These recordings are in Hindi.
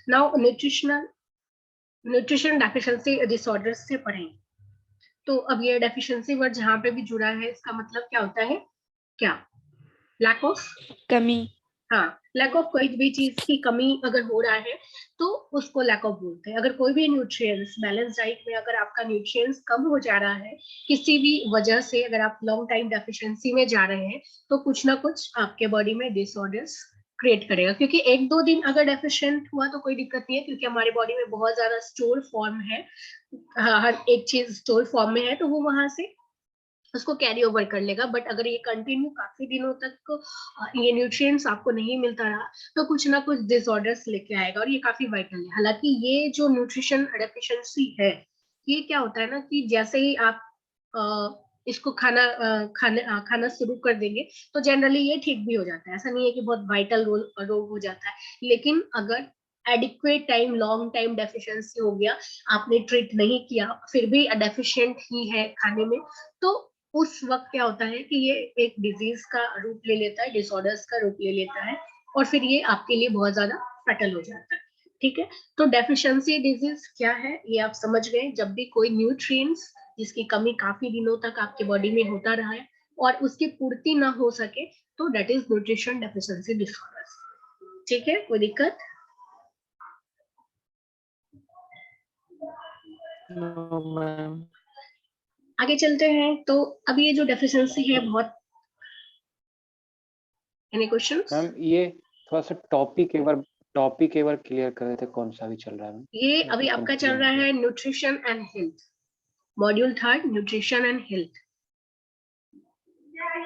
नाउ न्यूट्रिशन डेफिशिएंसी डिसऑर्डर्स से पढ़ेंगे। तो अब ये डेफिशिएंसी वर्ड जहाँ पे भी जुड़ा है इसका मतलब क्या होता है? क्या? लैक ऑफ, कमी। हाँ, लैक ऑफ कोई भी चीज की कमी अगर हो रहा है तो उसको लैक ऑफ बोलते हैं। अगर कोई भी न्यूट्रिएंट्स बैलेंस डाइट में अगर आपका न्यूट्रिएंट्स कम हो जा रहा है किसी भी वजह से, अगर आप लॉन्ग टाइम डेफिशिएंसी में जा रहे हैं तो कुछ ना कुछ आपके बॉडी में डिसऑर्डर्स क्रिएट करेगा। क्योंकि एक दो दिन अगर डेफिशिएंट हुआ तो कोई दिक्कत नहीं है, क्योंकि हमारे बॉडी में बहुत ज्यादा स्टोर फॉर्म है, हर एक चीज स्टोर फॉर्म में है, तो वो वहां से उसको कैरी ओवर कर लेगा। बट अगर ये कंटिन्यू काफी दिनों तक ये न्यूट्रिएंट्स आपको नहीं मिलता रहा तो कुछ ना कुछ डिसऑर्डर्स लेके आएगा, और ये काफी वाइटल है। हालांकि ये जो न्यूट्रिशन डेफिशिएंसी है, ये क्या होता है ना कि जैसे ही आप इसको खाना शुरू कर देंगे तो जनरली ये ठीक भी हो जाता है। ऐसा नहीं है कि बहुत वाइटल रोग हो जाता है, लेकिन अगर adequate time long time deficiency हो गया, आपने ट्रीट नहीं किया, फिर भी डेफिशिएंट ही है खाने में, तो उस वक्त क्या होता है कि ये एक डिजीज का रूप ले लेता है, डिसऑर्डर्स का रूप ले लेता है, और फिर ये आपके लिए बहुत ज्यादा फैटल हो जाता है। ठीक है, तो डेफिशिएंसी डिजीज क्या है ये आप समझ गए। जब भी कोई न्यूट्रिएंट्स जिसकी कमी काफी दिनों तक आपके बॉडी में होता रहा है और उसकी पूर्ति ना हो सके, तो that is nutrition deficiency disorders. ठीक है, कोई दिक्कत? No ma'am. आगे चलते हैं। तो अब ये जो डेफिशिएंसी है बहुत, एनी क्वेश्चंस? मैम ये थोड़ा सा टॉपिक एक बार क्लियर कर रहे थे, कौन सा भी चल रहा है? ये अभी आपका चल रहा है nutrition and health, module 3 nutrition and health.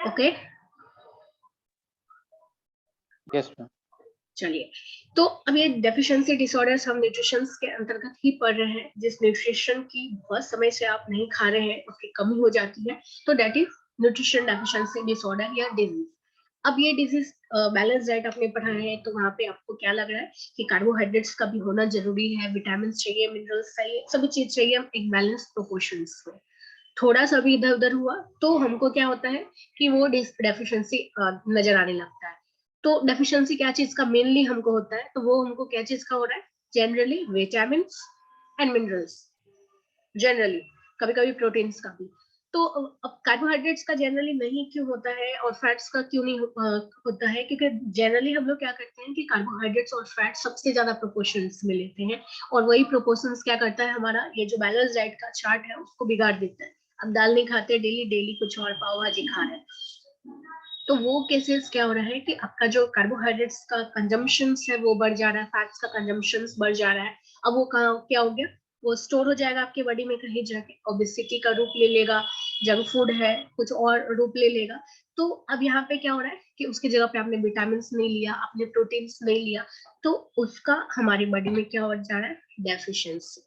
Okay, yes ma'am. चलिए, तो अब ये डेफिशिएंसी डिसऑर्डर्स हम न्यूट्रिशन के अंतर्गत ही पढ़ रहे हैं। जिस न्यूट्रिशन की बहुत समय से आप नहीं खा रहे हैं, उसकी कमी हो जाती है, तो that is nutrition deficiency disorder या डिजीज। अब ये डिजीज बैलेंस डाइट आपने पढ़ा है, तो वहां पे आपको क्या लग रहा है कि कार्बोहाइड्रेट्स का भी होना जरूरी है, विटामिन चाहिए, मिनरल्स चाहिए, सभी चीज चाहिए एक बैलेंस प्रोपोर्शंस में। थोड़ा सा भी इधर उधर हुआ तो हमको क्या होता है कि वो डेफिशिएंसी नजर आने लगता है। तो डेफिशिएंसी क्या चीज का मेनली हमको होता है, तो वो हमको क्या चीज का हो रहा है? Generally vitamin and minerals, generally कभी कभी प्रोटीन्स का भी। तो अब कार्बोहाइड्रेट्स का जनरली नहीं क्यों होता है और फैट्स का क्यों नहीं होता है? क्योंकि जनरली हम लोग क्या करते हैं कि कार्बोहाइड्रेट्स और फैट सबसे ज्यादा प्रोपोर्शंस में लेते हैं, और वही प्रोपोर्शंस क्या करता है, हमारा ये जो बैलेंस डाइट का चार्ट है उसको बिगाड़ देता है। अब दाल नहीं खाते डेली डेली कुछ और पाव भाजी खा रहे हैं, तो वो केसेस क्या हो रहा है कि आपका जो कार्बोहाइड्रेट्स का कंजम्पशन है वो बढ़ जा रहा है, फैट्स का कंजम्पशन बढ़ जा रहा है। अब वो क्या हो गया, वो स्टोर हो जाएगा आपके बॉडी में कहीं जाके, ओबेसिटी का रूप ले लेगा, जंक फूड है कुछ और रूप ले लेगा। तो अब यहाँ पे क्या हो रहा है कि उसकी जगह पे आपने विटामिन नहीं लिया, आपने प्रोटीन्स नहीं लिया, तो उसका हमारी बॉडी में क्या हो जा रहा है? डेफिशिएंसी।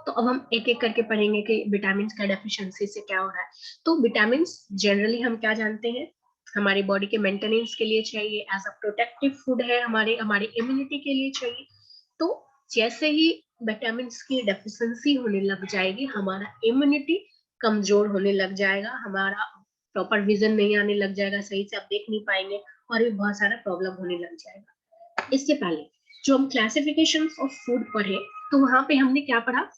तो अब हम एक एक करके पढ़ेंगे कि विटामिन का डेफिशिएंसी से क्या हो रहा है। तो विटामिन जनरली हम क्या जानते हैं, हमारी बॉडी के मेंटेनेंस के लिए चाहिए, एज अ प्रोटेक्टिव फूड है, हमारे इम्यूनिटी के लिए चाहिए। तो जैसे ही विटामिन की डेफिशिएंसी होने लग जाएगी, हमारा इम्यूनिटी कमजोर होने लग जाएगा, हमारा प्रॉपर विजन नहीं आने लग जाएगा, सही से आप देख नहीं पाएंगे, और भी बहुत सारा प्रॉब्लम होने लग जाएगा। इससे पहले जो हम क्लासिफिकेशन ऑफ फूड पढ़े, तो वहां पे हमने क्या पढ़ा?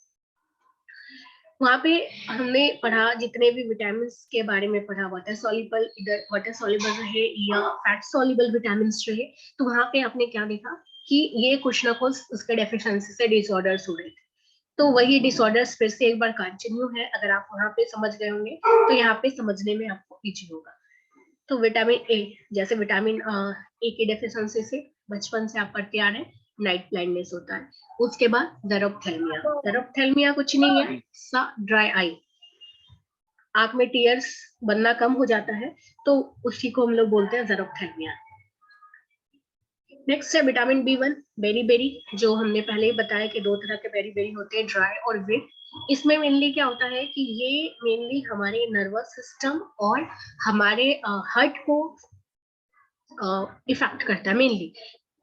वहां पे हमने पढ़ा जितने भी विटामिन के बारे में पढ़ा, वाटर सॉल्युबल, इधर वाटर सॉल्युबल रहे या फैट सॉल्युबल विटामिन रहे, तो वहां पे आपने क्या देखा कि ये कुछ ना कुछ उसके डेफिशिएंसी से डिसऑर्डर्स हो रहे थे। तो वही डिसऑर्डर्स फिर से एक बार कंटिन्यू है, अगर आप वहां पे समझ गए होंगे तो यहाँ पे समझने में आपको इजी होगा। तो विटामिन ए, जैसे विटामिन ए की डेफिशिएंसी से बचपन से आप पढ़ते आ रहे हैं, नाइट ब्लाइंडनेस होता है। उसके बाद जरोप्थेल्मिया कुछ नहीं है, ड्राई आई, आंख में टीयर्स बनना कम हो जाता है, तो उसी को हम लोग बोलते हैं जरोप्थेल्मिया। नेक्स्ट है विटामिन बी1, बेरी बेरी, जो हमने पहले ही बताया कि दो तरह के बेरी बेरी होते हैं, ड्राई और वेट। इसमें मेनली क्या होता है कि ये मेनली हमारे नर्वस सिस्टम और हमारे हार्ट को इफेक्ट करता है, मेनली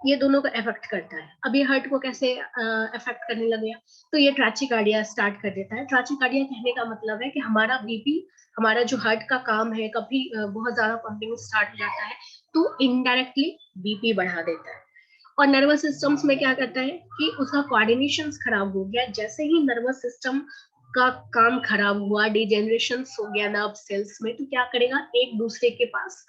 ये दोनों को इफेक्ट करता है। अब ये हार्ट को कैसे इफेक्ट करने लगे, तो ये ट्रैचिकार्डिया स्टार्ट कर देता है। ट्रैचिकार्डिया कहने का मतलब है कि हमारा बीपी, हमारा जो हार्ट का काम है, कभी बहुत ज्यादा पंपिंग स्टार्ट हो जाता है तो इनडायरेक्टली बीपी बढ़ा देता है। और नर्वस सिस्टम्स में क्या करता है कि उसका कोऑर्डिनेशन खराब हो गया, जैसे ही नर्वस सिस्टम का काम खराब हुआ, डिजेनरेशन हो गया नर्व सेल्स में, तो क्या करेगा, एक दूसरे के पास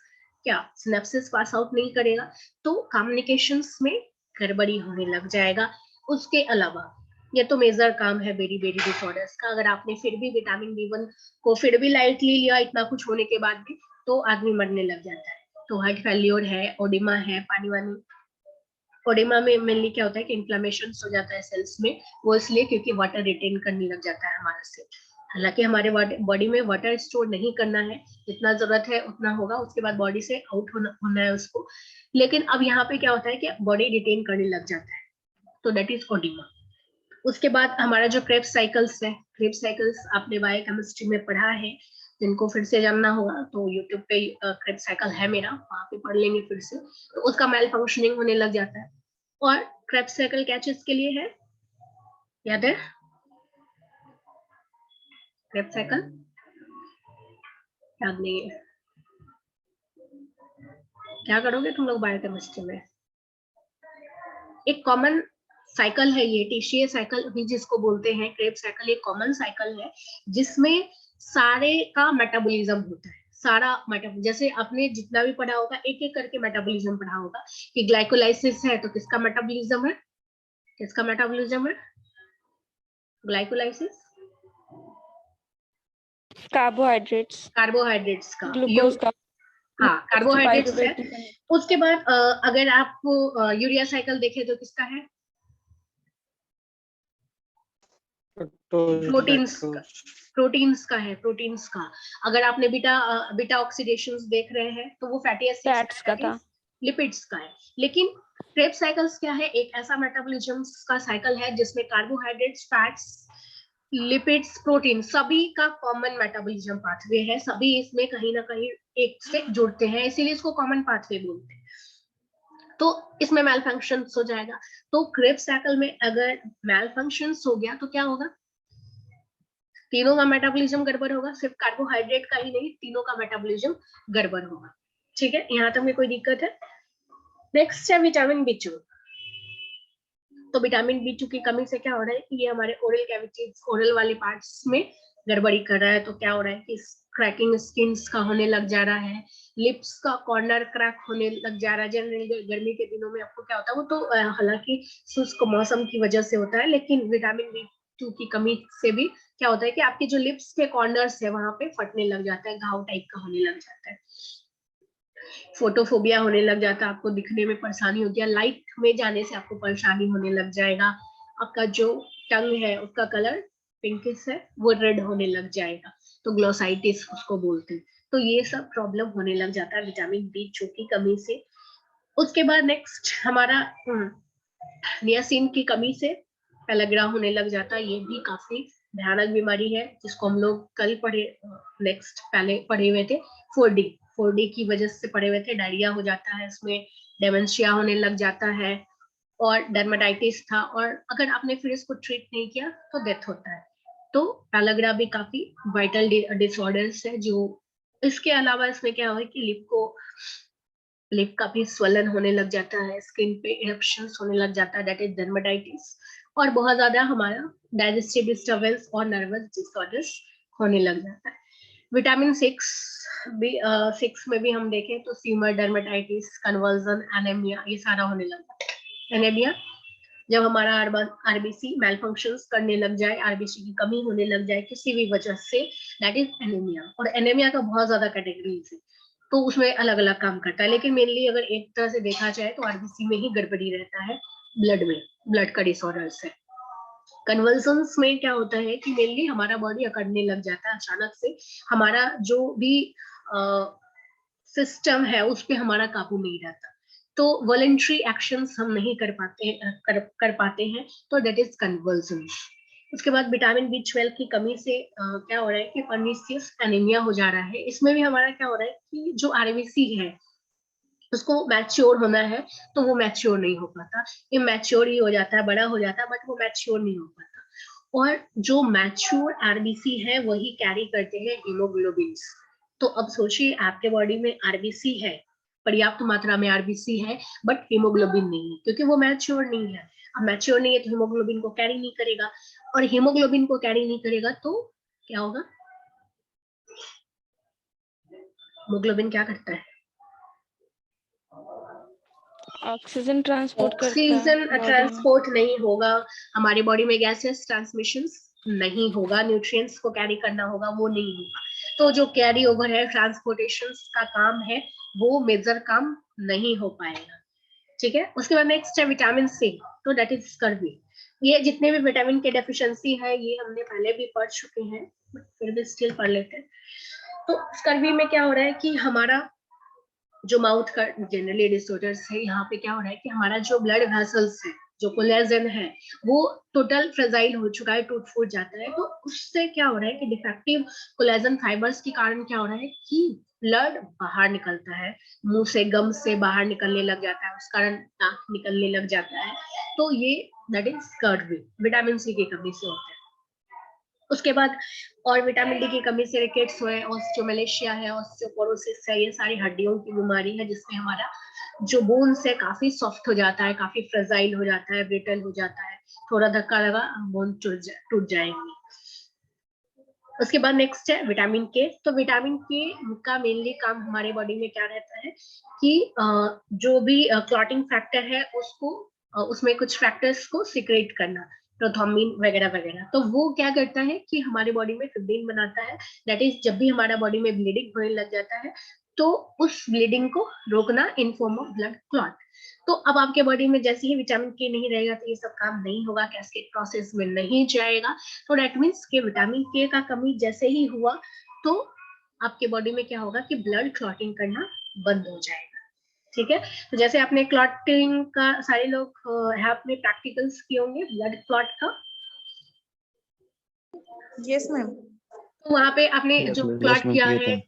क्या सिनेप्सिस पास आउट नहीं करेगा, तो कम्युनिकेशंस में गड़बड़ी होने लग जाएगा। उसके अलावा ये तो मेजर काम है बेरी बेरी डिसऑर्डर्स का। अगर आपने फिर भी विटामिन B1 को फिर भी लाइटली लिया इतना कुछ होने के बाद भी, तो आदमी मरने लग जाता है। तो हार्ट फेल्योर है, ओडिमा है, पानी वानी। ओडिमा में मेनली क्या होता है कि इन्फ्लेमेशन हो जाता है सेल्स में, वो इसलिए क्योंकि वाटर रिटेन करने लग जाता है हमारे से। हालांकि हमारे बॉडी में वाटर स्टोर नहीं करना है, जितना जरूरत है उतना होगा, उसके बाद बॉडी से आउट होना है उसको। लेकिन अब यहाँ पे क्या होता है कि बॉडी रिटेन करने लग जाता है, तो दैट इज ओडिमा। उसके बाद हमारा जो क्रेब्स साइकिल्स है, क्रेब्स साइकिल्स आपने बायोकेमिस्ट्री में पढ़ा है, जिनको फिर से जानना होगा तो यूट्यूब पे क्रेब्स साइकिल है मेरा, वहां पे पढ़ लेंगे फिर से। तो उसका मेल फंक्शनिंग होने लग जाता है। और क्रेब्स साइकिल क्या चीज के लिए है, याद है? क्रेब्स साइकिल याद नहीं है, क्या करोगे तुम लोग बायोकेमिस्ट्री में? एक कॉमन साइकिल है ये, टीशिये साइकिल भी जिसको बोलते हैं, क्रेब्स साइकिल एक कॉमन साइकिल है जिसमें सारे का मेटाबॉलिज्म होता है। सारा मेटाबॉलिज्म, जैसे आपने जितना भी पढ़ा होगा एक एक करके मेटाबॉलिज्म पढ़ा होगा कि ग्लाइकोलाइसिस है तो किसका मेटाबॉलिज्म है, किसका मेटाबॉलिज्म है ग्लाइकोलाइसिस? कार्बोहाइड्रेट्स, कार्बोहाइड्रेट्स का। ग्लूकोज का, हाँ, कार्बोहाइड्रेट्स है। पाइरुवेट। उसके बाद अगर आपको यूरिया साइकिल देखे तो किसका है? प्रोटीन्स का, प्रोटीन्स का है, प्रोटीन्स का। अगर आपने बीटा ऑक्सीडेशंस देख रहे हैं तो वो फैटी एसिड्स फैट्स का था। लिपिड्स का है। लेकिन क्रेब्स साइकिल्स क्या है, एक ऐसा मेटाबॉलिज्म का साइकिल है जिसमें कार्बोहाइड्रेट्स, फैट्स, लिपिड्स, प्रोटीन सभी का कॉमन मेटाबॉलिज्म पाथवे है। सभी इसमें कहीं ना कहीं एक से जुड़ते हैं, इसीलिए इसको कॉमन पाथवे बोलते हैं। तो इसमें मेल फंक्शन हो जाएगा। तो क्रेब्स साइकिल में अगर मेल फंक्शन हो गया तो क्या होगा, तीनों का मेटाबॉलिज्म गड़बड़ होगा, सिर्फ कार्बोहाइड्रेट का ही नहीं, तीनों का मेटाबॉलिज्म गड़बड़ होगा। ठीक है, यहाँ तक में कोई दिक्कत है? नेक्स्ट है विटामिन B2। तो विटामिन B2 की कमी से क्या हो रहा है कि ये हमारे ओरल कैविटीज, ओरल वाले पार्ट्स में गड़बड़ी कर रहा है। तो क्या हो रहा है कि क्रैकिंग स्किन्स का होने लग जा रहा है, लिप्स का कॉर्नर क्रैक होने लग जा रहा है। जनरली गर्मी के दिनों में आपको क्या होता है, वो तो हालांकि शुष्क मौसम की वजह से होता है, लेकिन विटामिन B2 की कमी से भी क्या होता है कि आपके जो लिप्स के कॉर्नर्स है वहां पे फटने लग जाता है, घाव टाइप का होने लग जाता है, फोटोफोबिया होने लग जाता है, आपको दिखने में परेशानी होती है, लाइट में जाने से आपको परेशानी होने लग जाएगा, आपका जो टंग है उसका कलर पिंकिश है वो रेड होने लग जाएगा, तो ग्लोसाइटिस उसको बोलते हैं। तो ये सब प्रॉब्लम होने लग जाता है विटामिन B2 की कमी से। उसके बाद नेक्स्ट हमारा नियासिन की कमी से पेलग्रा होने लग जाता है। ये भी काफी भयानक बीमारी है जिसको हम लोग कल पढ़े, नेक्स्ट पहले पढ़े हुए थे, 4D की वजह से पढ़े हुए थे। डायरिया हो जाता है, इसमें डेमेंशिया होने लग जाता है, और डर्मेटाइटिस था, और अगर आपने फिर इसको ट्रीट नहीं किया तो डेथ होता है। तो पेलग्रा भी काफी वाइटल डिसऑर्डर्स है जो। इसके अलावा इसमें क्या है कि लिप काफी स्वलन होने लग जाता है, स्किन पे इरप्शंस होने लग जाता है, दैट इज डर्मेटाइटिस, और बहुत ज्यादा हमारा डाइजेस्टिव डिस्टर्बेंस और नर्वस डिसऑर्डर्स होने लग जाता है। विटामिन 6 में भी हम देखें तो फीवर, डर्मेटाइटिस, कन्वर्जन, एनेमिया, ये सारा होने लग जाता है। एनेमिया जब हमारा आरबीसी मेल फंक्शंस करने लग जाए, आरबीसी की कमी होने लग जाए किसी भी वजह से, दैट इज एनीमिया। और एनीमिया का बहुत ज्यादा कैटेगरीज है, तो उसमें अलग अलग काम करता है, लेकिन मेनली अगर एक तरह से देखा जाए तो आरबीसी में ही गड़बड़ी रहता है, ब्लड में, ब्लड का डिसऑर्डर्स है। कन्वर्जन्स में क्या होता है कि मेनली हमारा बॉडी अकड़ने लग जाता है अचानक से, हमारा जो भी सिस्टम है उस पर हमारा काबू नहीं रहता, तो वॉलेंट्री एक्शंस हम नहीं कर पाते हैं, तो दैट इज कन्वर्जन्स। उसके बाद विटामिन B12 की कमी से क्या हो रहा है कि पर्निशियस एनीमिया हो जा रहा है। इसमें भी हमारा क्या हो रहा है कि जो आरबीसी है उसको मैच्योर होना है तो वो मैच्योर नहीं हो पाता, इमैच्योर ही हो जाता है, बड़ा हो जाता है, बट वो मैच्योर नहीं हो पाता। और जो मैच्योर आरबीसी है वही कैरी करते हैं हीमोग्लोबिन। तो अब सोचिए आपके बॉडी में आरबीसी है पर्याप्त मात्रा में आरबीसी है बट हीमोग्लोबिन नहीं है, क्योंकि वो मैच्योर नहीं है। अब मैच्योर नहीं है तो हीमोग्लोबिन को कैरी नहीं करेगा, और हीमोग्लोबिन को कैरी नहीं करेगा तो क्या होगा, हीमोग्लोबिन क्या करता है, ऑक्सीजन ट्रांसपोर्ट करता है ऑक्सीजन बॉडी में। ट्रांसपोर्ट नहीं होगा हमारी बॉडी में, गैसेस ट्रांसमिशन नहीं होगा, न्यूट्रिएंट्स को कैरी करना होगा, वो नहीं होगा। तो जो कैरी ओवर है, ट्रांसपोर्टेशन का काम है, वो मेजर काम नहीं हो पाएगा। ठीक है, उसके बाद नेक्स्ट है विटामिन सी, तो दैट इज स्कर्वी। ये जितने भी विटामिन के डेफिशिएंसी है ये हमने पहले भी पढ़ चुके हैं, बट फिर भी स्टिल पढ़ लेते हैं। तो स्कर्वी में क्या हो रहा है कि हमारा जो माउथ का जनरली डिसऑर्डर्स है, यहाँ पे क्या हो रहा है कि हमारा जो ब्लड वेसल्स है, जो कोलेजन है, वो टोटल फ्रेजाइल हो चुका है, टूट फूट जाता है। तो उससे क्या हो रहा है कि डिफेक्टिव कोलेजन फाइबर्स के कारण क्या हो रहा है कि ब्लड बाहर निकलता है, मुंह से गम से बाहर निकलने लग जाता है, उस कारण नाक निकलने लग जाता है। तो ये that is scurvy, vitamin C की कमी से होता है। उसके बाद और विटामिन डी की कमी से रिकेट्स है, ऑस्टियोमलेशिया है, ऑस्टियोपोरोसिस है, ये सारी हड्डियों की बीमारी है, जिसमें हमारा जो बोन्स है काफी सॉफ्ट हो जाता है, काफी फ्रेजाइल हो जाता है, ब्रिटल हो जाता है, थोड़ा धक्का लगा बोन टूट जाएंगे। उसके बाद नेक्स्ट है विटामिन के। तो विटामिन के का मेनली काम हमारे बॉडी में क्या रहता है कि जो भी क्लॉटिंग फैक्टर है उसको उसमें कुछ फैक्टर्स को सिक्रेट करना, प्रोथॉम्बिन वगैरह वगैरह। तो वो क्या करता है कि हमारे बॉडी में फिब्रिन बनाता है, दैट इज जब भी हमारा बॉडी में ब्लीडिंग होने लग जाता है तो उस ब्लीडिंग को रोकना in form of blood clot. तो अब आपके बॉडी में जैसे ही विटामिन के नहीं रहेगा तो ये सब काम नहीं होगा, कैस्केड प्रोसेस में नहीं जाएगा। तो डेट मीन्स के विटामिन के का कमी जैसे ही हुआ तो आपके बॉडी में क्या होगा कि ब्लड क्लॉटिंग करना बंद हो जाएगा। ठीक है, तो जैसे आपने क्लॉटिंग का सारे लोग आपने प्रैक्टिकल्स किए होंगे ब्लड क्लॉट का। Yes ma'am. तो वहां पे आपने जो क्लॉट किया किए है थे।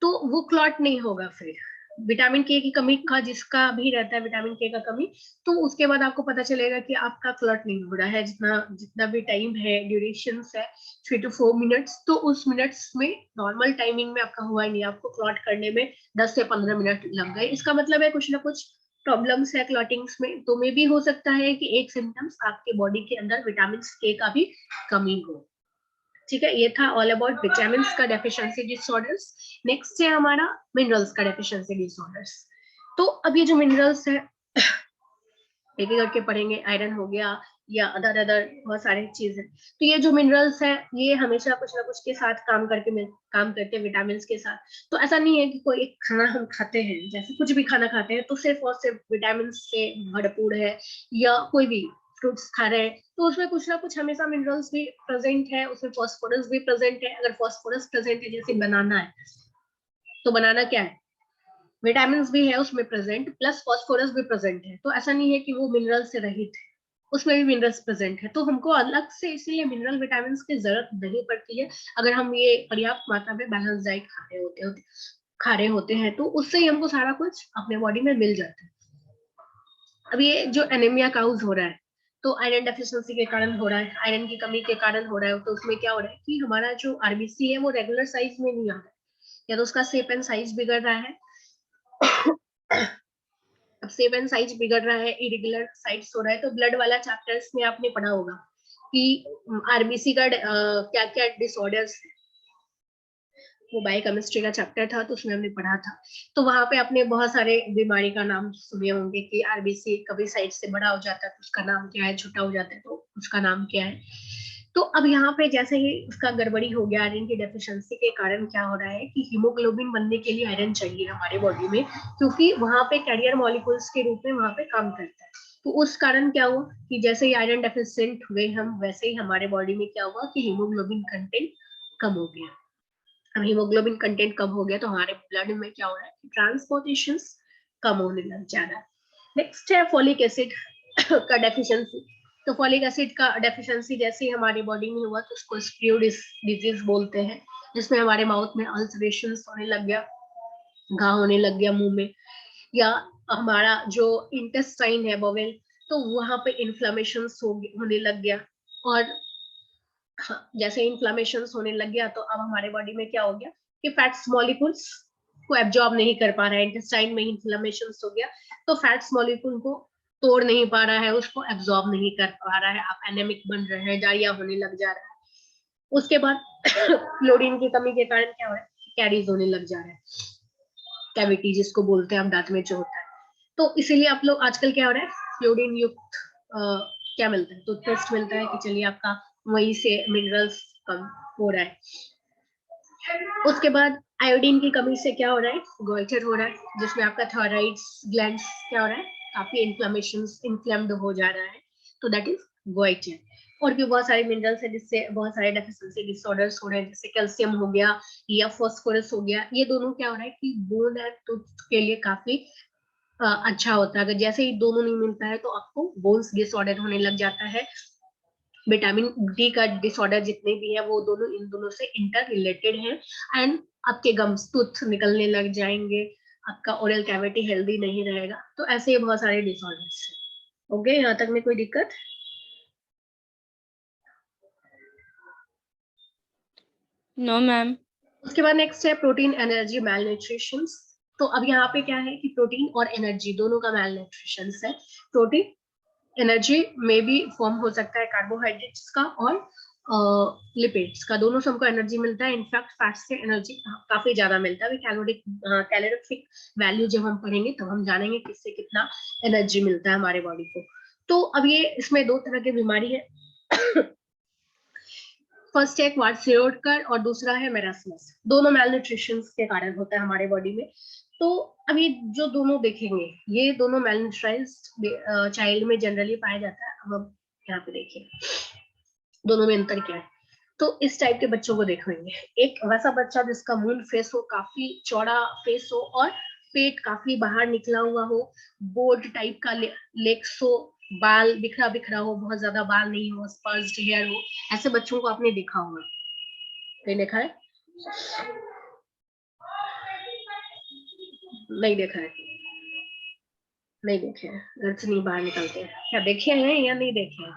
तो वो क्लॉट नहीं होगा फिर, विटामिन के की कमी का जिसका भी रहता है विटामिन के का कमी, तो उसके बाद आपको पता चलेगा कि आपका क्लॉट नहीं हो रहा है, जितना भी टाइम है, ड्यूरेशन है 3 to 4 मिनट्स, तो उस मिनट्स में नॉर्मल टाइमिंग में आपका हुआ ही नहीं, आपको क्लॉट करने में 10 से 15 मिनट लग गए। इसका मतलब है कुछ ना कुछ प्रॉब्लम्स है क्लॉटिंग्स में। तो मे भी हो सकता है कि एक सिम्टम्स आपके बॉडी के अंदर विटामिन के का भी कमी हो। ठीक है, ये था ऑल अबाउट विटामिन का डेफिशिएंसी डिसऑर्डर्स। नेक्स्ट है हमारा मिनरल्स का डेफिशिएंसी डिसऑर्डर्स। तो अब ये जो मिनरल्स है एक एक करके पढ़ेंगे, आयरन हो गया या अदर बहुत सारी चीजें। तो ये जो मिनरल्स है ये हमेशा कुछ ना कुछ के साथ काम करते हैं विटामिन के साथ। तो ऐसा नहीं है कि कोई एक खाना हम खाते हैं, जैसे कुछ भी खाना खाते हैं तो सिर्फ और सिर्फ विटामिन से भरपूर है, या कोई भी फ्रूट्स खा रहे हैं तो उसमें कुछ ना कुछ हमेशा मिनरल्स भी प्रेजेंट है, उसमें फॉस्फोरस भी प्रेजेंट है। अगर फॉस्फोरस प्रेजेंट है, जैसे बनाना है तो बनाना क्या है, विटामिन भी है उसमें प्रेजेंट, प्लस फॉस्फोरस भी प्रेजेंट है। तो ऐसा नहीं है कि वो मिनरल से रहित है, उसमें भी मिनरल्स प्रेजेंट है। तो हमको अलग से इसीलिए मिनरल विटामिन की जरूरत नहीं पड़ती है अगर हम ये पर्याप्त मात्रा में बैलेंस डाइट खा रहे होते हैं, तो उससे ही हमको सारा कुछ अपने बॉडी में मिल जाता है। अब ये जो एनीमिया काउज हो रहा है तो आयरन डेफिशिएंसी के कारण हो रहा है, आयरन की कमी के कारण हो रहा है। तो उसमें क्या हो रहा है कि हमारा जो आरबीसी है वो रेगुलर साइज में नहीं आ रहा है, या तो उसका शेप एंड साइज बिगड़ रहा है। अब शेप एंड साइज बिगड़ रहा है, इरेगुलर साइज हो रहा है। तो ब्लड वाला चैप्टर्स में आपने पढ़ा होगा कि आरबीसी का क्या क्या डिसऑर्डर्स है, वो बायोकेमिस्ट्री का चैप्टर था तो उसमें हमने पढ़ा था। तो वहां पे आपने बहुत सारे बीमारी का नाम सुने होंगे कि आरबीसी कभी साइड से बड़ा हो जाता है तो उसका नाम क्या है, छोटा हो जाता है तो उसका नाम क्या है। तो अब यहाँ पे जैसे ही उसका गड़बड़ी हो गया, आयरन की डेफिशिएंसी के कारण क्या हो रहा है कि हीमोग्लोबिन बनने के लिए आयरन चाहिए हमारे बॉडी में, क्योंकि वहां पे कैरियर मॉलिक्यूल्स के रूप में वहां पे काम करता है। तो उस कारण क्या हुआ कि जैसे ही आयरन डेफिशिएंट हुए हम, वैसे ही हमारे बॉडी में क्या हुआ कि हीमोग्लोबिन कंटेंट कम हो गया। अब हीमोग्लोबिन कंटेंट कम हो गया तो हमारे ब्लड में क्या हो रहा है कि ट्रांसपोर्टेशन कम होने लग जा रहा है। नेक्स्ट है फोलिक एसिड का डेफिशिएंसी। तो फोलिक एसिड का डेफिशिएंसी जैसे ही हमारी बॉडी में हुआ तो उसको स्प्रियो डिजीज बोलते हैं, जिसमें हमारे माउथ में अल्सरेशंस होने लग गया, घाव होने लग गया मुंह में, या हमारा जो इंटेस्टाइन है बॉवेल, तो वहां पे इन्फ्लेमेशन होने लग गया। और जैसे इन्फ्लेमेशन होने लग गया तो अब हमारे बॉडी में क्या हो गया कि फैट्स मॉलिक्यूल्स को एब्जॉर्ब नहीं कर पा रहा है, इंटेस्टाइन में इन्फ्लेमेशन हो गया तो फैट्स मॉलिक्यूल को तोड़ नहीं पा रहा है, उसको एब्जॉर्ब नहीं कर पा रहा है, आप एनेमिक बन रहे हैं, डायरिया होने लग जा रहा है। उसके बाद क्लोरीन की कमी के कारण क्या हो रहा है, कैरीज होने लग जा रहा है, कैविटी जिसको बोलते हैं हम, दांत में जो होता है। तो इसीलिए आप लोग आजकल क्या हो रहा है, फ्लोरीन युक्त क्या मिलता है, टूथपेस्ट मिलता है कि चलिए आपका वहीं से मिनरल्स कम हो रहा है। उसके बाद आयोडीन की कमी से क्या हो रहा है, गोइटर हो रहा है, जिसमें आपका थायराइड ग्लैंड्स क्या हो रहा है, काफी इन्फ्लेम्ड हो जा रहा है, तो दैट इज गोइटर। और भी बहुत सारे मिनरल्स है जिससे बहुत सारे डेफिशिएंसी डिसऑर्डर्स हो रहे हैं, जैसे कैल्शियम हो गया या फास्फोरस हो गया। ये दोनों क्या हो रहा है कि बोन एंड टूथ के लिए काफी अच्छा होता है। अगर जैसे ही दोनों नहीं मिलता है तो आपको बोन्स डिसऑर्डर होने लग जाता है। विटामिन डी का डिसऑर्डर जितने भी है वो दोनों इन दोनों से इंटर रिलेटेड है। एंड आपके गम्स टूथ निकलने लग जाएंगे, आपका ओरल कैविटी हेल्दी नहीं रहेगा। तो ऐसे ही बहुत सारे डिसऑर्डर्स है। ओके, यहाँ तक में कोई दिक्कत? No ma'am. उसके बाद नेक्स्ट है प्रोटीन एनर्जी मैलन्यूट्रिशन। तो अब यहाँ पे क्या है कि प्रोटीन और एनर्जी दोनों का मैलन्यूट्रिशन है। प्रोटीन एनर्जी में भी फॉर्म हो सकता है कार्बोहाइड्रेट्स का और लिपिड्स का, दोनों से हमको एनर्जी मिलता है। इनफैक्ट फैट्स से एनर्जी काफी ज्यादा मिलता है। कैलोरिफिक वैल्यू जब हम पढ़ेंगे तब हम जानेंगे किससे कितना एनर्जी मिलता है हमारे बॉडी को। तो अब ये इसमें दो तरह की बीमारी है। फर्स्ट है क्वार्ट्जियोकर और दूसरा है मेरास्मस। दोनों मैलन्यूट्रिशन के कारण होता है हमारे बॉडी में। तो अब ये जो दोनों देखेंगे, ये दोनों मैलन्यूट्राइज्ड चाइल्ड में जनरली पाया जाता है। अब हम यहाँ पे देखिए दोनों में अंतर क्या है। तो इस टाइप के बच्चों को देखेंगे, एक वैसा बच्चा जिसका मून फेस हो, काफी चौड़ा फेस हो और पेट काफी बाहर निकला हुआ हो, बोर्ड टाइप का लेग्स हो, बाल बिखरा बिखरा हो, बहुत ज्यादा बाल नहीं हो, स्पर्ज्ड हेयर हो। ऐसे बच्चों को आपने देखा होगा, कहीं देखा है? नहीं देखा है? नहीं देखे हैं, घर से नहीं बाहर निकलते हैं। क्या देखे हैं या नहीं देखे हैं?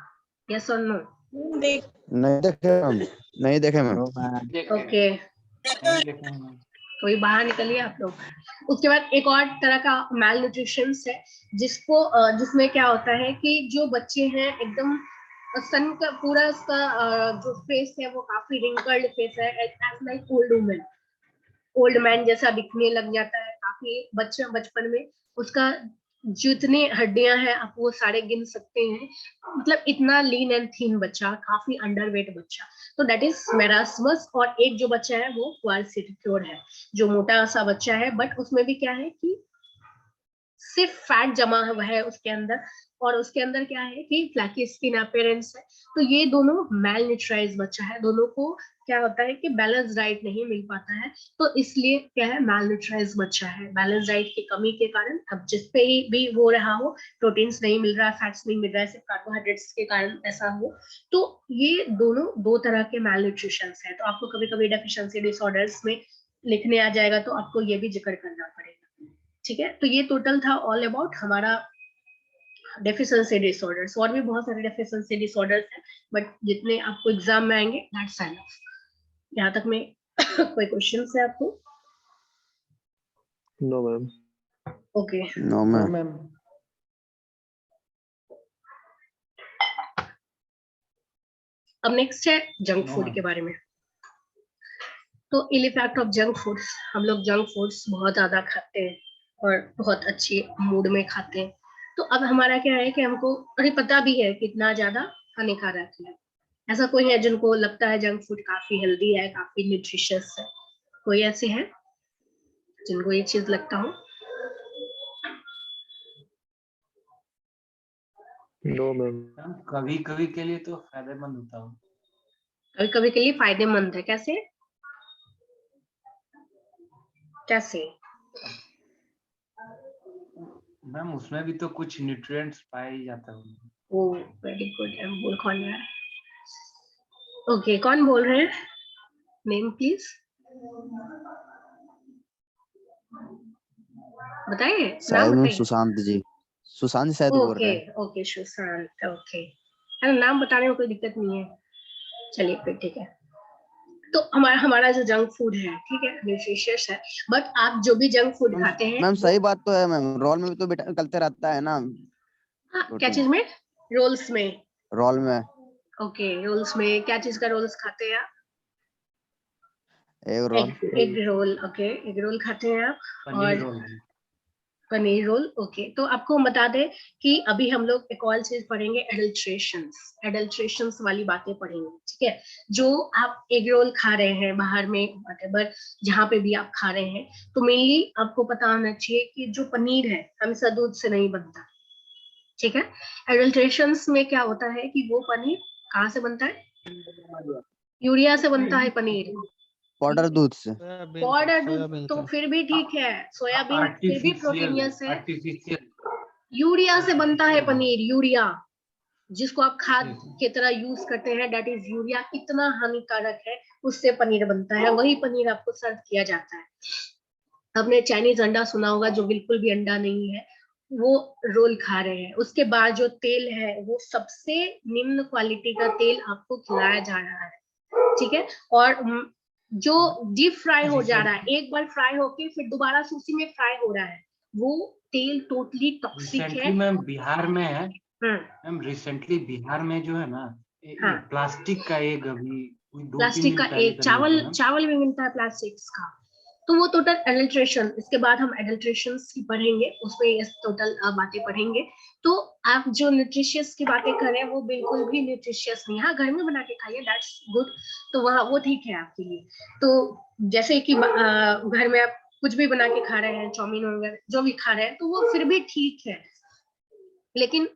यस और नो? नहीं देखे मैम, नहीं देखे मैम। ओके, कोई बाहर निकलिए आप लोग। उसके बाद एक और तरह का मैल न्यूट्रिशन है जिसमें क्या होता है कि जो बच्चे हैं एकदम सन का पूरा उसका जो फेस है वो काफी रिंकल्ड फेस है, एज लाइक ओल्ड मैन जैसा दिखने लग जाता है। काफी बच्चा बचपन में उसका जितने हड्डियां हैं आप वो सारे गिन सकते हैं, मतलब इतना लीन एंड थीन बच्चा, काफी अंडरवेट बच्चा। तो दैट इज मेरास्मस। और एक जो बच्चा है वो क्वार्ट्जियोकर है, जो मोटा सा बच्चा है, बट उसमें भी क्या है कि सिर्फ फैट जमा हुआ है उसके अंदर, और उसके अंदर क्या है कि फ्लैकी स्किन अपीयरेंस है। तो ये दोनों मैल न्यूट्राइज बच्चा है, दोनों को क्या होता है कि बैलेंस डाइट नहीं मिल पाता है, तो इसलिए क्या है, मैल न्यूट्राइज बच्चा है। बैलेंस डाइट की कमी के कारण अब जिस पे ही भी हो रहा हो, प्रोटीन्स नहीं मिल रहा है, फैट्स नहीं मिल रहा है, सिर्फ कार्बोहाइड्रेट्स के कारण ऐसा हो, तो ये दोनों दो तरह के मैल न्यूट्रिशन है। तो आपको कभी कभी डेफिशिएंसी डिसऑर्डर्स में लिखने आ जाएगा, तो आपको ये भी जिक्र करना पड़ेगा। ठीक है, तो ये टोटल था ऑल अबाउट हमारा डेफिशिएंसी डिसऑर्डर्स। और भी बहुत सारे डेफिशिएंसी डिसऑर्डर्स हैं, बट जितने आपको एग्जाम में आएंगे दैट्स एनफ। यहाँ तक में कोई क्वेश्चन है आपको? No ma'am. Okay, no ma'am. अब नेक्स्ट है जंक फूड के बारे में। तो ill effect of junk foods, हम लोग जंक फूड्स बहुत ज्यादा खाते हैं और बहुत अच्छी मूड में खाते हैं। तो अब हमारा क्या है कि हमको अरे पता भी है कितना ज्यादा हानिकारक है। ऐसा कोई है जिनको लगता है जंक फूड काफी हेल्दी है, काफी न्यूट्रिशियस है? कोई ऐसे है जिनको ये चीज लगता हो? No ma'am. कभी कभी के लिए तो फायदेमंद होता हो। कभी कभी के लिए फायदेमंद है, कैसे कैसे? मैम उसमें भी तो कुछ न्यूट्रिएंट्स पाए ही जाता है। ओ वेरी गुड। बोल कौन है? ओके, कौन बोल रहे हैं? नेम प्लीज बताइए, शायद नाम मैम बताइए। सुशांत जी, सुशांत जी शायद बोल रहे ओके हैं। ओके, सुशांत। ओके, नाम बताने में कोई दिक्कत नहीं है, चलिए फिर ठीक है। तो हमारा हमारा जो जंक फूड है, ठीक है, न्यूट्रिशियस है, बट आप जो भी जंक फूड खाते हैं मैम सही बात तो है मैम, रोल में भी तो बेटा निकलते रहता है ना क्या प्रोटीन, चीज में? रोल्स में? रोल में ओके, रोल्स में क्या चीज का रोल्स खाते हैं आप? Egg roll. Egg roll, okay, egg roll खाते हैं आप। पनीर और रोल। Paneer role, okay. तो आपको हम बता दें कि अभी हम लोग एक और चीज पढ़ेंगे, एडल्ट्रेशंस वाली बातें पढ़ेंगे, ठीक है। जो आप एग रोल खा रहे हैं बाहर में, व्हाटएवर जहाँ पे भी आप खा रहे हैं, तो मेनली आपको पता होना चाहिए कि जो पनीर है हमेशा दूध से नहीं बनता, ठीक है। एडल्ट्रेशंस में क्या होता है कि वो पनीर कहाँ से बनता है? यूरिया से बनता है पनीर, पाउडर दूध से। पाउडर दूध तो फिर भी ठीक है, सोयाबीन फिर भी आर्टिफिशियल प्रोटीनियस है। आर्टिफिशियल यूरिया से बनता है पनीर, यूरिया जिसको आप खाद की तरह यूज करते हैं, दैट इज यूरिया, इतना हानिकारक है, उससे पनीर बनता है, वही पनीर आपको सर्व किया जाता है। आपने चाइनीज अंडा सुना होगा, जो बिल्कुल भी अंडा नहीं है, वो रोल खा रहे हैं, उसके बाद जो तेल है वो सबसे निम्न क्वालिटी का तेल आपको खिलाया जा रहा है, ठीक है। और जो डीप फ्राई हो जा रहा है, एक बार फ्राई होके फिर दोबारा से उसी में फ्राई हो रहा है, वो तेल टोटली टॉक्सिक है। रिसेंटली मैम बिहार में है, हाँ, मैम रिसेंटली बिहार में जो है ना, हाँ, प्लास्टिक का एक अभी 2-3 प्लास्टिक दिन का पहले एक का न्यूज़ चावल है मैम। चावल भी मिलता है प्लास्टिक का, तो वो टोटल एडल्ट्रेशन। इसके बाद हम एडल्ट्रेशन की पढ़ेंगे, उसमें ये टोटल बातें पढ़ेंगे। तो आप जो न्यूट्रिशियस की बातें कर रहे हैं वो बिल्कुल भी न्यूट्रिशियस नहीं है। हाँ, घर में बना के खाइए, दैट्स गुड, तो वहाँ वो ठीक है आपके लिए। तो जैसे कि घर में आप कुछ भी बना के खा रहे हैं, चाउमीन वगैरह जो भी खा रहे हैं, तो वो फिर भी ठीक है, लेकिन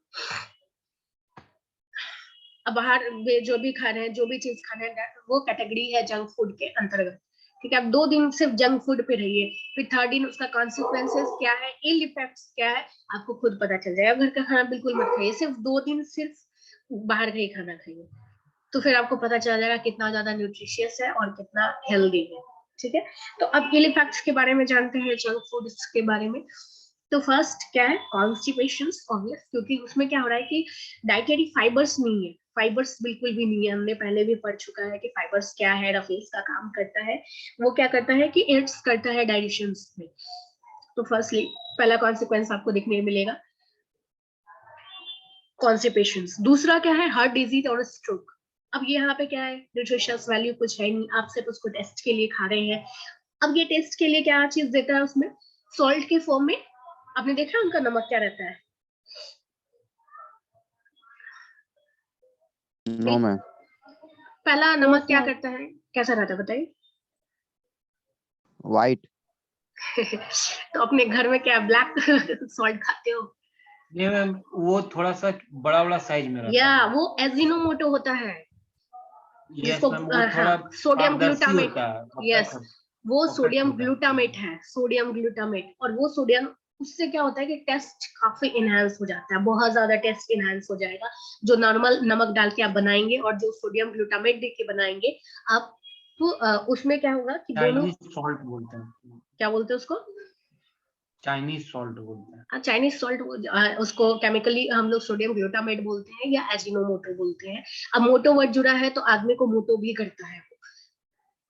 अब बाहर जो भी खा रहे हैं, जो भी चीज खा रहे हैं, वो कैटेगरी है जंक फूड के अंतर्गत, ठीक है। आप 2 दिन सिर्फ जंक फूड पे रहिए, फिर 3rd दिन उसका कॉन्सिक्वेंसेस क्या है, इल इफेक्ट्स क्या है, आपको खुद पता चल जाएगा। घर का खाना बिल्कुल मत खाइए, सिर्फ 2 दिन सिर्फ बाहर का ही खाना खाइए, तो फिर आपको पता चल जाएगा कितना ज्यादा न्यूट्रिशियस है और कितना हेल्दी है, ठीक है। तो अब इल इफेक्ट्स के बारे में जानते हैं, जंक फूड के बारे में। तो फर्स्ट क्या है? कॉन्स्टिपेशन, ऑब्वियस, क्योंकि उसमें क्या हो रहा है कि डाइटरी फाइबर्स नहीं है, फाइबर्स बिल्कुल भी नहीं है। हमने पहले भी पढ़ चुका है कि फाइबर्स क्या है, रफेज का काम करता है, वो क्या करता है कि एड्स करता है डाइजेशन में। तो फर्स्टली पहला कॉन्सिक्वेंस आपको देखने मिलेगा कॉन्स्टिपेशन। दूसरा क्या है? हार्ट डिजीज और स्ट्रोक। अब ये यहाँ पे क्या है, न्यूट्रिशियस वैल्यू कुछ है नहीं, आप सिर्फ उसको टेस्ट के लिए खा रहे हैं। अब ये टेस्ट के लिए क्या चीज देता है उसमें? सॉल्ट के फॉर्म में। आपने देखा उनका नमक क्या रहता है? No ma'am. पहला नमक क्या करता है, कैसा रहता है बताइए? वाइट। तो अपने घर में क्या ब्लैक सॉल्ट खाते हो? ये मैम वो थोड़ा सा बड़ा साइज में रहता या है। वो एजिनोमोटो होता है, यस जिसको मैम, वो थोड़ा सोडियम पारदर्शी ग्लूटामेट, होता है। यस, वो परफेक्ट सोडियम होता है। ग्लूटामेट है, सोडियम ग्लूटामेट। और वो सोडियम, उससे क्या होता है कि टेस्ट काफी इनहेंस हो जाता है, बहुत ज्यादा टेस्ट इनहेंस हो जाएगा। जो नॉर्मल नमक डाल के आप बनाएंगे और जो सोडियम ग्लूटामेट दे के बनाएंगे आप, तो उसमें क्या होगा कि दोनों, चाइनीज सॉल्ट बोलते हैं, क्या बोलते हैं उसको? चाइनीज सॉल्ट बोलते हैं। चाइनीज सॉल्ट, उसको केमिकली हम लोग सोडियम ग्लूटामेट बोलते हैं या एजिनोमोटो बोलते हैं। अब मोटो वर्ड जुड़ा है तो आदमी को मोटो भी करता है।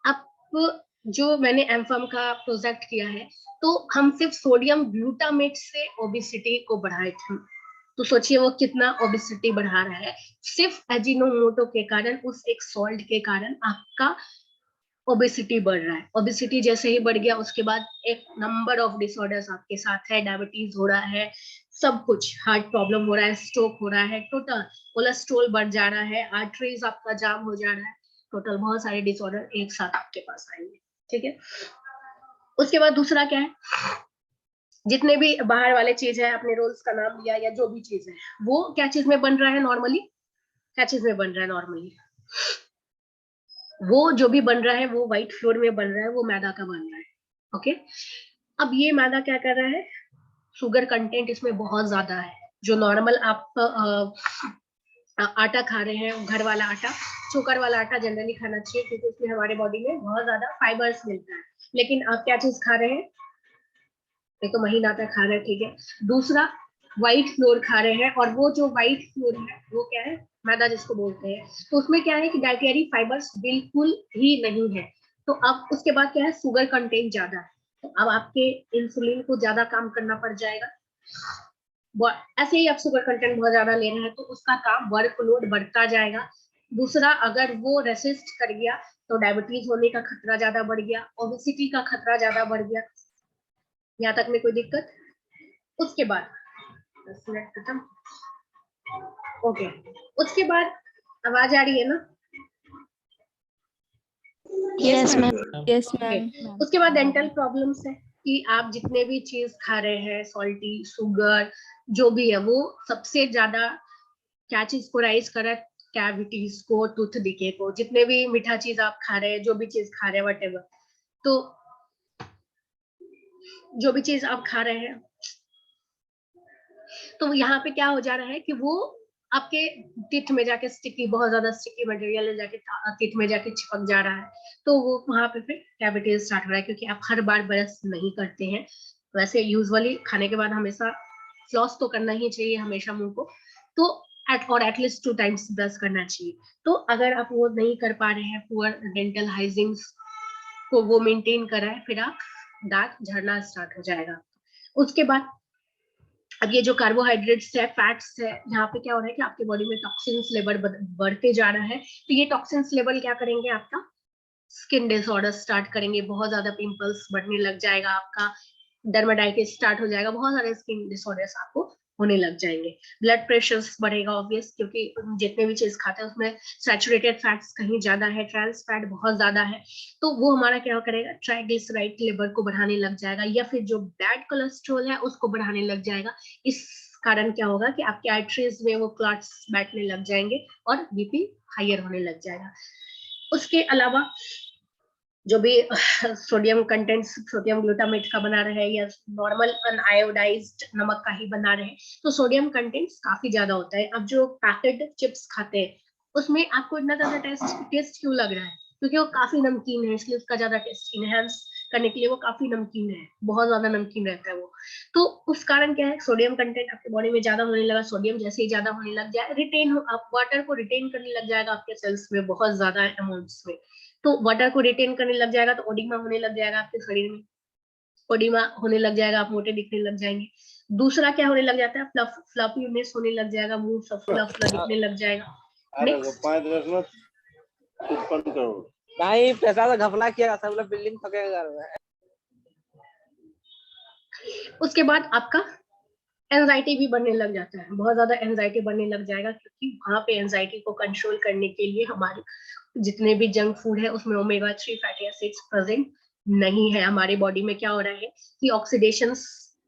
अब जो मैंने एमफार्म का प्रोजेक्ट किया है, तो हम सिर्फ सोडियम ग्लूटामेट से ओबेसिटी को बढ़ाए थे। तो सोचिए वो कितना ओबेसिटी बढ़ा रहा है, सिर्फ एजिनोमोटो के कारण, उस एक सॉल्ट के कारण आपका ओबेसिटी बढ़ रहा है। ओबेसिटी जैसे ही बढ़ गया, उसके बाद एक नंबर ऑफ डिसऑर्डर्स आपके साथ है, डायबिटीज हो रहा है, सब कुछ, हार्ट प्रॉब्लम हो रहा है, स्ट्रोक हो रहा है, टोटल कोलेस्ट्रॉल बढ़ जा रहा है, आर्टरीज आपका जाम हो जा रहा है, टोटल बहुत सारे डिसऑर्डर एक साथ आपके पास आएंगे, ठीक है। उसके बाद दूसरा क्या है? जितने भी बाहर वाले चीज है, आपने रोल्स का नाम लिया या जो भी चीज है, वो क्या चीज में बन रहा है नॉर्मली? क्या चीज में बन रहा है नॉर्मली? वो जो भी बन रहा है वो व्हाइट फ्लोर में बन रहा है, वो मैदा का बन रहा है, ओके। अब ये मैदा क्या कर रहा है? शुगर कंटेंट इसमें बहुत ज्यादा है। जो नॉर्मल आप आटा खा रहे हैं, घर वाला आटा, चोकर वाला आटा जनरली खाना चाहिए, क्योंकि उसमें हमारे बॉडी में बहुत ज्यादा फाइबर्स मिलता है। लेकिन आप क्या चीज खा रहे हैं? एक तो महीन आटा खा रहे हैं, ठीक है। दूसरा व्हाइट फ्लोर खा रहे हैं, और वो जो व्हाइट फ्लोर है वो क्या है? मैदा जिसको बोलते हैं, तो उसमें क्या है कि डाइटरी फाइबर्स बिल्कुल ही नहीं है। तो अब उसके बाद क्या है, शुगर कंटेंट ज्यादा है, तो अब आपके इंसुलिन को ज्यादा काम करना पड़ जाएगा। ऐसे ही आप शुगर कंटेंट बहुत ज्यादा ले रहे हैं तो उसका काम वर्कलोड बढ़ता जाएगा। दूसरा, अगर वो रेसिस्ट कर गया तो डायबिटीज होने का खतरा ज्यादा बढ़ गया, ओबेसिटी का खतरा ज्यादा बढ़ गया। यहाँ तक में कोई दिक्कत? उसके बाद 10 मिनट खत्म। ओके, उसके बाद आवाज आ रही है ना? Yes, ma'am. Yes, okay, ma'am. उसके बाद डेंटल प्रॉब्लम्स है कि आप जितने भी चीज खा रहे हैं, सॉल्टी, शुगर, जो भी है, वो सबसे ज्यादा क्या चीज को राइज कर रहा है? कैविटीज को, टूथ डिके को। जितने भी मीठा चीज आप खा रहे हैं, जो भी चीज खा रहे हैं, वटेवर, तो जो भी चीज आप खा रहे हैं, तो यहाँ पे क्या हो जा रहा है कि वो आपके टीथ में जाके स्टिकी, बहुत ज्यादा स्टिकी मटेरियल जाके टीथ में जाके चिपक जा रहा है, तो वो वहां पे फिर कैविटीज स्टार्ट हो रहा है, क्योंकि आप हर बार ब्रश नहीं करते हैं। वैसे यूजुअली खाने के बाद हमेशा फ्लॉस तो करना ही चाहिए हमेशा मुंह को, तो एटलीस्ट 2 टाइम्स ब्रश करना चाहिए। तो अगर आप वो नहीं कर पा रहे हैं, पुअर डेंटल हाइजीन को वो मेंटेन कर रहा है, फिर आप दांत झड़ना स्टार्ट हो जाएगा। उसके बाद अब ये जो कार्बोहाइड्रेट्स है, फैट्स है, यहाँ पे क्या हो रहा है कि आपके बॉडी में टॉक्सिन्स लेवल बढ़ते जा रहा है, तो ये टॉक्सिन्स लेवल क्या करेंगे? आपका स्किन डिसऑर्डर स्टार्ट करेंगे, बहुत ज्यादा पिंपल्स बढ़ने लग जाएगा, आपका डर्माटाइटिस स्टार्ट हो जाएगा, बहुत सारे स्किन डिसऑर्डर्स आपको होने लग जाएंगे। ब्लड प्रेशर बढ़ेगा ऑब्वियस, क्योंकि जितने भी चीज खाते हैं उसमें सैचुरेटेड फैट्स कहीं ज्यादा है, ट्रांस फैट बहुत ज्यादा है, तो वो हमारा क्या करेगा? ट्राइग्लिसराइड लेवल को बढ़ाने लग जाएगा, या फिर जो बैड कोलेस्ट्रॉल है उसको बढ़ाने लग जाएगा। इस कारण क्या होगा कि आपके आर्टरीज में वो क्लॉट्स बैठने लग जाएंगे और बीपी हायर होने लग जाएगा। उसके अलावा जो भी सोडियम कंटेंट सोडियम ग्लूटामेट का बना रहे हैं या नॉर्मल अनआयोडाइज्ड नमक का ही बना रहे हैं, तो सोडियम कंटेंट काफी ज्यादा होता है। अब जो पैकेट चिप्स खाते हैं उसमें आपको इतना ज्यादा टेस्ट क्यों लग रहा है? क्योंकि वो काफी नमकीन है, इसलिए उसका ज्यादा टेस्ट इनहेंस करने के लिए वो काफी नमकीन है, बहुत ज्यादा नमकीन रहता है वो। तो उस कारण क्या है, सोडियम कंटेंट आपके बॉडी में ज्यादा होने लगा। सोडियम जैसे ही ज्यादा होने लग जाए, रिटेन आप वाटर को रिटेन करने लग जाएगा आपके सेल्स में बहुत ज्यादा अमाउंट्स में, तो वाटर को रिटेन करने लग जाएगा, तो ओडिमा होने लग जाएगा आपके शरीर में, ओडिमा होने लग जाएगा, आप मोटे दिखने लग जाएंगे। दूसरा क्या होने लग जाता है? फ्लफीनेस होने लग जाएगा, मुंह सब फ्लफ दिखने लग जाएगा। नेक्स्ट, भाई पैसा तो घपला किया, सब लोग बिल्डिंग ठोकेगा घर में। उसके बाद आपका एंजाइटी भी बढ़ने लग जाता है, बहुत ज्यादा एंजाइटी बढ़ने लग जाएगा, क्योंकि वहां पे एंजाइटी को कंट्रोल करने के लिए हमारे जितने भी जंक फूड है उसमें ओमेगा 3 फैटी एसिड्स प्रेजेंट नहीं है। हमारे बॉडी में क्या हो रहा है कि ऑक्सीडेशन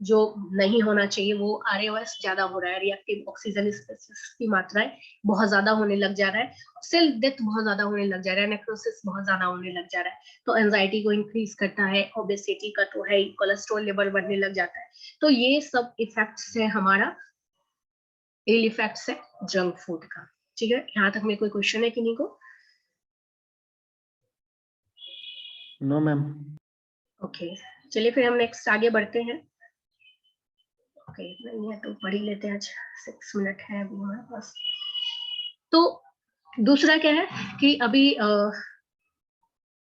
जो नहीं होना चाहिए वो ROS ज्यादा हो रहा है, रिएक्टिव ऑक्सीजन स्पीसीज की मात्राएं बहुत ज्यादा होने लग जा रहा है, सेल डेथ बहुत ज्यादा होने लग जा रहा है, नेक्रोसिस बहुत ज्यादा होने लग जा रहा है, तो एंजाइटी को इंक्रीज करता है, ओबेसिटी का तो है, कोलेस्ट्रॉल लेवल बढ़ने लग जाता है। तो ये सब इफेक्ट्स है हमारा, इल इफेक्ट्स है जंक फूड का। ठीक है, यहाँ तक में कोई क्वेश्चन है किन्हीं को? No ma'am. ओके, चलिए फिर हम नेक्स्ट आगे बढ़ते हैं। ओके, नहीं है तो पढ़ ही लेते हैं, आज 6 मिनट है अभी हमारे पास। तो दूसरा क्या है कि अभी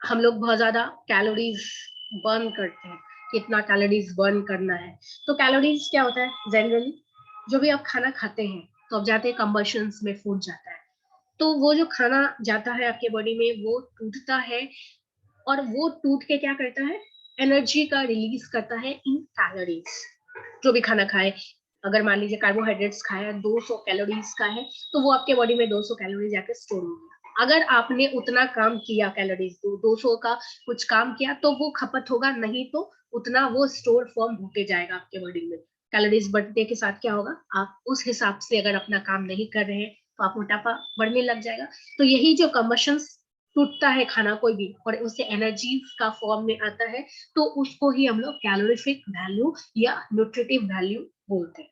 हम लोग बहुत ज्यादा कैलोरीज बर्न करते हैं, कितना कैलोरीज बर्न करना है। तो कैलोरीज क्या होता है? जनरली जो भी आप खाना खाते हैं तो अब जाते हैं कंबशंस में, फूड जाता है, तो वो जो खाना जाता है आपके बॉडी में वो टूटता है, और वो टूट के क्या करता है? एनर्जी का रिलीज करता है इन कैलोरीज। जो भी खाना खाए, अगर मान लीजिए कार्बोहाइड्रेट्स खाया 200 कैलोरीज का है, तो वो आपके बॉडी में 200 कैलोरी जाकर स्टोर हो गया। अगर आपने उतना काम किया, कैलोरीज 200 का कुछ काम किया, तो वो खपत होगा, नहीं तो उतना वो स्टोर फॉर्म होते जाएगा आपके बॉडी में। कैलोरीज बढ़ने के साथ क्या होगा? आप उस हिसाब से अगर अपना काम नहीं कर रहे हैं तो आप मोटापा बढ़ने लग जाएगा। तो यही जो कम्बशंस, टूटता है खाना कोई भी और उससे एनर्जी का फॉर्म में आता है, तो उसको ही हम लोग कैलोरीफिक वैल्यू या न्यूट्रिटिव वैल्यू बोलते हैं।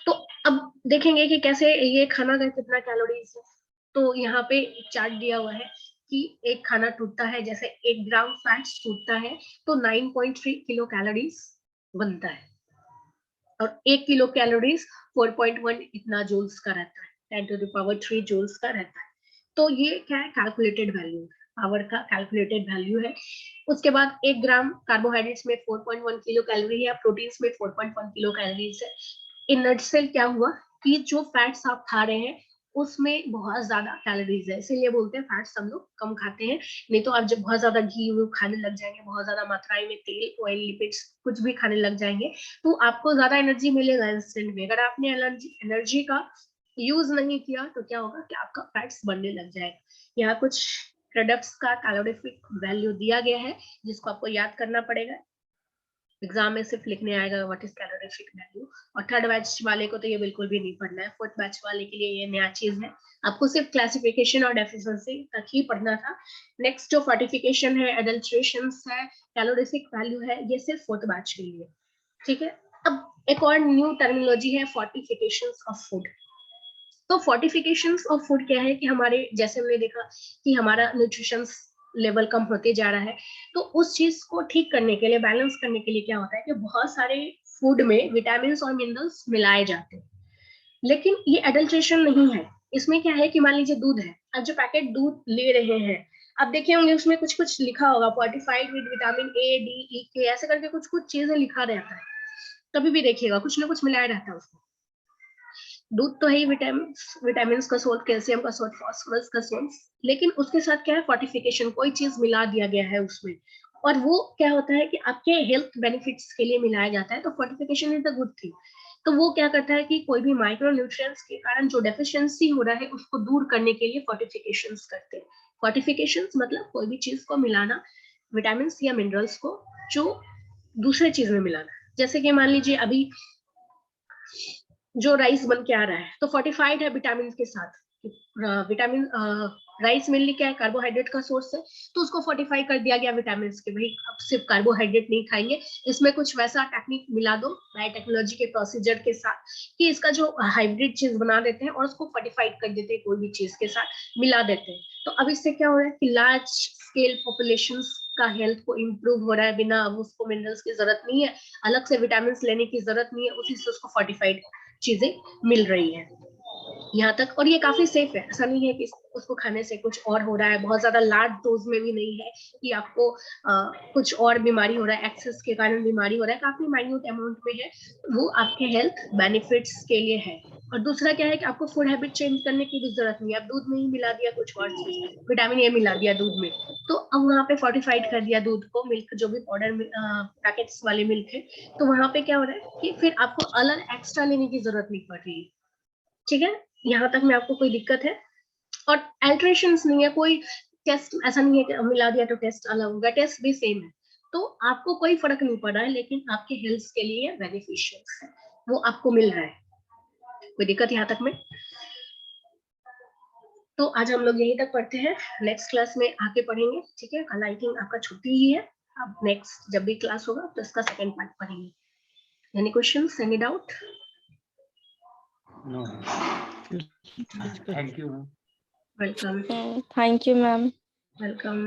तो अब देखेंगे कि कैसे ये खाना का कितना कैलोरीज है। तो यहाँ पे चार्ट दिया हुआ है कि एक खाना टूटता है, जैसे 1 ग्राम फैट्स टूटता है तो 9.3 किलो कैलोरीज बनता है, और 1 किलो कैलोरीज 4.1 इतना जूल्स का रहता है। 10⁻³ जूल्स का रहता है। तो ये क्या है, कैलकुलेटेड वैल्यू, पावर का कैलकुलेटेड वैल्यू है। उसके बाद 1 ग्राम कार्बोहाइड्रेट्स में 4.1 किलो कैलोरी है, प्रोटीन्स में 4.1 किलो कैलोरीज है। इन नटसेल क्या हुआ कि जो फैट्स आप खा रहे हैं उसमें बहुत ज्यादा कैलोरीज है, इसीलिए बोलते हैं फैट्स हम लोग कम खाते हैं। नहीं तो आप जब बहुत ज्यादा घी खाने लग जाएंगे, बहुत ज्यादा मात्रा में तेल, ऑयल, लिपिड्स कुछ भी खाने लग जाएंगे, तो आपको ज्यादा एनर्जी मिलेगा इंस्टेंट में। अगर आपने एनर्जी का यूज नहीं किया तो क्या होगा कि आपका फैट्स बढ़ने लग जाएगा। यहाँ कुछ प्रोडक्ट्स का कैलोरीफिक वैल्यू दिया गया है जिसको आपको याद करना पड़ेगा। एग्जाम में सिर्फ लिखने आएगा व्हाट इज कैलोरीफिक वैल्यू, और थर्ड बैच वाले को तो ये बिल्कुल भी नहीं पढ़ना है। फोर्थ बैच वाले के लिए ये नया चीज है, आपको सिर्फ क्लासिफिकेशन और डेफिशिएंसी तक ही पढ़ना था। नेक्स्ट जो फोर्टिफिकेशन है, एडल्ट्रेशंस है, कैलोरीफिक वैल्यू है, ये सिर्फ फोर्थ बैच के लिए, ठीक है। अब एक और न्यू टर्मिनोलॉजी है, फोर्टिफिकेशंस ऑफ फूड। तो फोर्टिफिकेशंस ऑफ फूड क्या है कि हमारे, जैसे हमने देखा कि हमारा न्यूट्रिशन लेवल कम होते जा रहा है, तो उस चीज को ठीक करने के लिए, बैलेंस करने के लिए क्या होता है कि बहुत सारे फूड में विटामिन और मिनरल्स मिलाए जाते हैं, लेकिन ये एडल्ट्रेशन नहीं है। इसमें क्या है कि मान लीजिए दूध है, आप जो पैकेट दूध ले रहे हैं, आप देखे होंगे उसमें कुछ कुछ लिखा होगा, fortified with vitamin A, D, E, K, ऐसे करके कुछ कुछ चीजें लिखा रहता है। कभी भी देखिएगा कुछ ना कुछ मिलाया रहता है उसमें। दूध तो है ही विटामिन का सोर्स, कैल्शियम का सोर्स, फास्फोरस का सोर्स, लेकिन उसके साथ क्या है, फोर्टिफिकेशन, कोई चीज मिला दिया गया है उसमें, और वो क्या होता है कि आपके हेल्थ बेनिफिट्स के लिए मिलाया जाता है। तो fortification is the good thing. तो वो क्या करता है कि कोई भी माइक्रो न्यूट्रिएंट्स के कारण जो डेफिशिएंसी हो रहा है उसको दूर करने के लिए फोर्टिफिकेशंस करते हैं। फोर्टिफिकेशंस मतलब कोई भी चीज को मिलाना, विटामिन या मिनरल्स को, जो दूसरे चीज में मिलाना। जैसे कि मान लीजिए अभी जो राइस बन के आ रहा है तो फोर्टिफाइड है विटामिन के साथ। विटामिन, राइस मेनली क्या है, कार्बोहाइड्रेट का सोर्स है, तो उसको फोर्टिफाई कर दिया गया विटामिन के, भाई अब सिर्फ कार्बोहाइड्रेट नहीं खाएंगे, इसमें कुछ वैसा टेक्निक मिला दो बायोटेक्नोलॉजी के प्रोसीजर के साथ कि इसका जो हाइब्रिड चीज बना देते हैं और उसको फोर्टिफाइड कर देते हैं, कोई भी चीज के साथ मिला देते हैं। तो अब इससे क्या हो रहा है कि लार्ज स्केल पॉपुलेशन का हेल्थ को इम्प्रूव हो रहा है, बिना अब उसको मिनरल्स की जरूरत नहीं है, अलग से विटामिन लेने की जरूरत नहीं है, उसी से उसको फोर्टिफाइड चीजें मिल रही है यहाँ तक। और ये काफी सेफ है, ऐसा नहीं है कि उसको खाने से कुछ और हो रहा है, बहुत ज्यादा लार्ज डोज में भी नहीं है कि आपको कुछ और बीमारी हो रहा है, एक्सेस के कारण बीमारी हो रहा है, काफी माइन्यूट अमाउंट में है, वो आपके हेल्थ बेनिफिट्स के लिए है। और दूसरा क्या है कि आपको फूड हैबिट चेंज करने की भी जरूरत नहीं है, आप दूध में ही मिला दिया कुछ और चीज, विटामिन ए मिला दिया दूध में, तो अब वहाँ पे फोर्टिफाइड कर दिया दूध को, मिल्क जो भी पाउडर पैकेट्स वाले मिल्क है, तो वहाँ पे क्या हो रहा है कि फिर आपको अलग एक्स्ट्रा लेने की जरूरत नहीं पड़ रही है, ठीक है। यहाँ तक में आपको कोई दिक्कत है? और अल्ट्रेशंस नहीं है, कोई टेस्ट ऐसा नहीं है कि मिला दिया तो टेस्ट अलग होगा, टेस्ट भी सेम है, तो आपको कोई फर्क नहीं पड़ रहा है, लेकिन आपके हेल्थ के लिए बेनिफिशियल है, वो आपको मिल रहा है। कोई दिक्कत यहाँ तक में? तो आज हम लोग यहीं तक पढ़ते हैं, नेक्स्ट क्लास में आके पढ़ेंगे, ठीक है। कल आई थिंक आपका छुट्टी ही है, अब नेक्स्ट जब भी क्लास होगा तो इसका सेकंड पार्ट पढ़ेंगे। Any questions, any doubt? No. Thank you, ma'am. Welcome. Thank you, ma'am. Welcome.